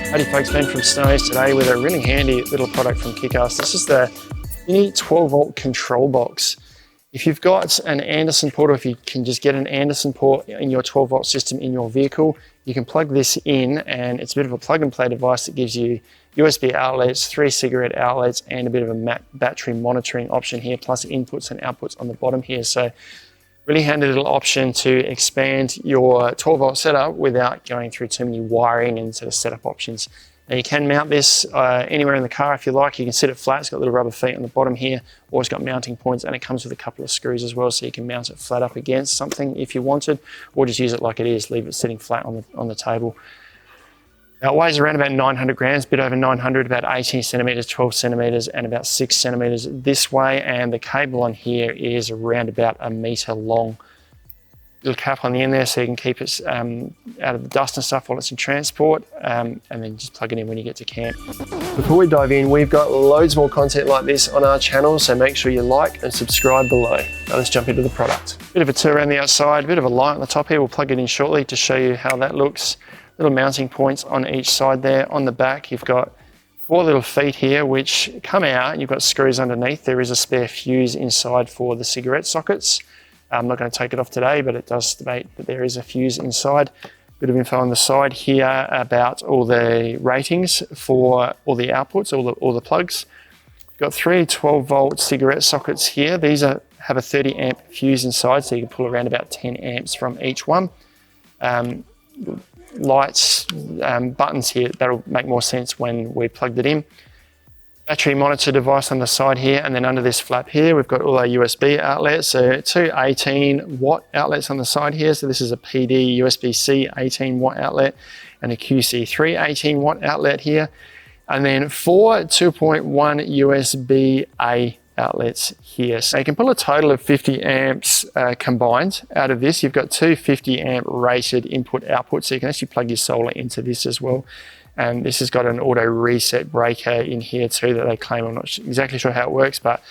Howdy folks, Ben from Snows today with a really handy little product from KickAss. This is the mini 12 volt control box. If you've got an Anderson port, or if you can just get an Anderson port in your 12 volt system in your vehicle, you can plug this in, and it's a bit of a plug and play device that gives you USB outlets, 3 cigarette outlets, and a bit of a battery monitoring option here, plus inputs and outputs on the bottom here. So really handy little option to expand your 12 volt setup without going through too many wiring and sort of setup options. Now you can mount this anywhere in the car if you like. You can sit it flat, it's got little rubber feet on the bottom here, or it's got mounting points, and it comes with a couple of screws as well, so you can mount it flat up against something if you wanted, or just use it like it is, leave it sitting flat on the table. Now it weighs around about 900 grams, a bit over 900, about 18 centimeters, 12 centimeters, and about 6 centimeters this way. And the cable on here is around about 1 meter long. Little cap on the end there so you can keep it out of the dust and stuff while it's in transport, and then just plug it in when you get to camp. Before we dive in, we've got loads more content like this on our channel, so make sure you like and subscribe below. Now let's jump into the product. Bit of a tour around the outside, a bit of a light on the top here. We'll plug it in shortly to show you how that looks. Little mounting points on each side there. On the back, you've got 4 little feet here which come out, and you've got screws underneath. There is a spare fuse inside for the cigarette sockets. I'm not going to take it off today, but it does state that there is a fuse inside. Bit of info on the side here about all the ratings for all the outputs, all the plugs. You've got 3 12 volt cigarette sockets here. These have a 30 amp fuse inside, so you can pull around about 10 amps from each one. Lights, buttons here, that'll make more sense when we plugged it in. Battery monitor device on the side here, and then under this flap here we've got all our USB outlets, so 2 18 watt outlets on the side here. So this is a PD USB-C 18 watt outlet and a QC3 18 watt outlet here, and then 4 2.1 USB-A outlets here. So you can pull a total of 50 amps combined out of this. You've got 2 50 amp rated input outputs, so you can actually plug your solar into this as well. And this has got an auto reset breaker in here too that they claim. I'm not exactly sure how it works, but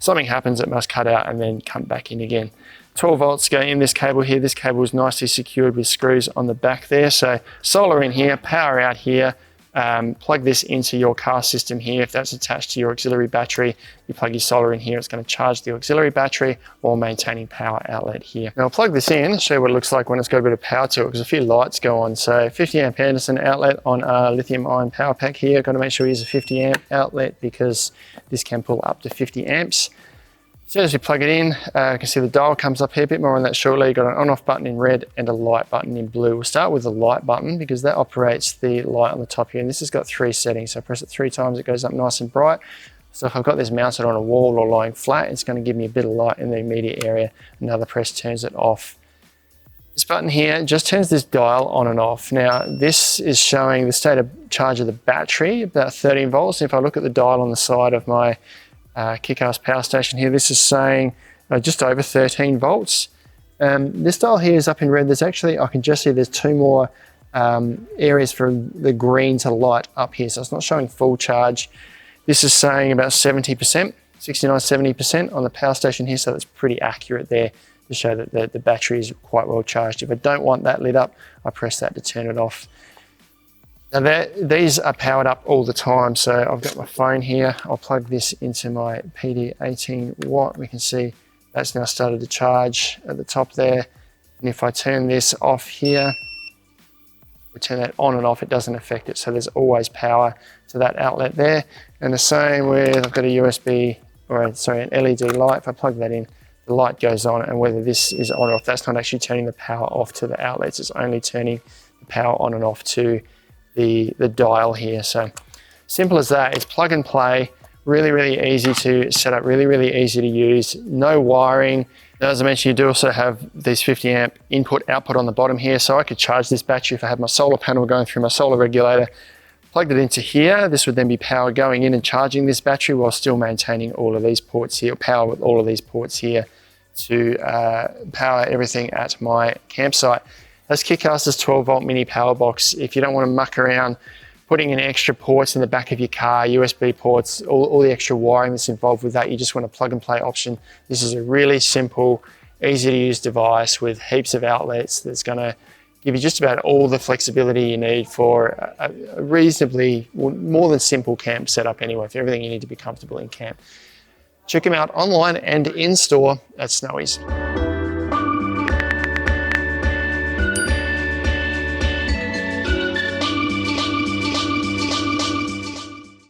something happens, it must cut out and then come back in again. 12 volts go in this cable here. This cable is nicely secured with screws on the back there. So solar in here, power out here. Plug this into your car system here. If that's attached to your auxiliary battery, you plug your solar in here. It's going to charge the auxiliary battery while maintaining power outlet here. Now I'll plug this in, show you what it looks like when it's got a bit of power to it, because a few lights go on. So 50 amp Anderson outlet on a lithium ion power pack here. Got to make sure you use a 50 amp outlet because this can pull up to 50 amps. As soon as you plug it in, you can see the dial comes up here, a bit more on that shortly. You've got an on-off button in red and a light button in blue. We'll start with the light button because that operates the light on the top here, and this has got 3 settings. So I press it 3 times, it goes up nice and bright. So if I've got this mounted on a wall or lying flat, it's going to give me a bit of light in the immediate area. Another press turns it off. This button here just turns this dial on and off. Now this is showing the state of charge of the battery, about 13 volts. If I look at the dial on the side of my KickAss power station here, this is saying just over 13 volts. This dial here is up in red. There's actually, I can just see there's 2 more areas for the green to light up here, so it's not showing full charge. This is saying about 70%, 69-70% on the power station here, so that's pretty accurate there to show that the battery is quite well charged. If I don't want that lit up, I press that to turn it off. Now these are powered up all the time, so I've got my phone here. I'll plug this into my PD 18 watt. We can see that's now started to charge at the top there. And if I turn this off here, we turn that on and off, it doesn't affect it. So there's always power to that outlet there. And the same with, I've got a USB, or sorry, an LED light. If I plug that in, the light goes on, and whether this is on or off, that's not actually turning the power off to the outlets. It's only turning the power on and off to the dial here. So simple as that. It's plug and play, really easy to set up, really easy to use, no wiring. Now, as I mentioned, you do also have these 50 amp input output on the bottom here, so I could charge this battery if I had my solar panel going through my solar regulator, plugged it into here. This would then be power going in and charging this battery while still maintaining all of these ports here, power with all of these ports here to power everything at my campsite. That's KickAss's 12 volt mini power box. If you don't want to muck around putting in extra ports in the back of your car, USB ports, all the extra wiring that's involved with that, you just want a plug and play option. This is a really simple, easy to use device with heaps of outlets that's going to give you just about all the flexibility you need for a reasonably, more than simple camp setup anyway, for everything you need to be comfortable in camp. Check them out online and in store at Snowy's.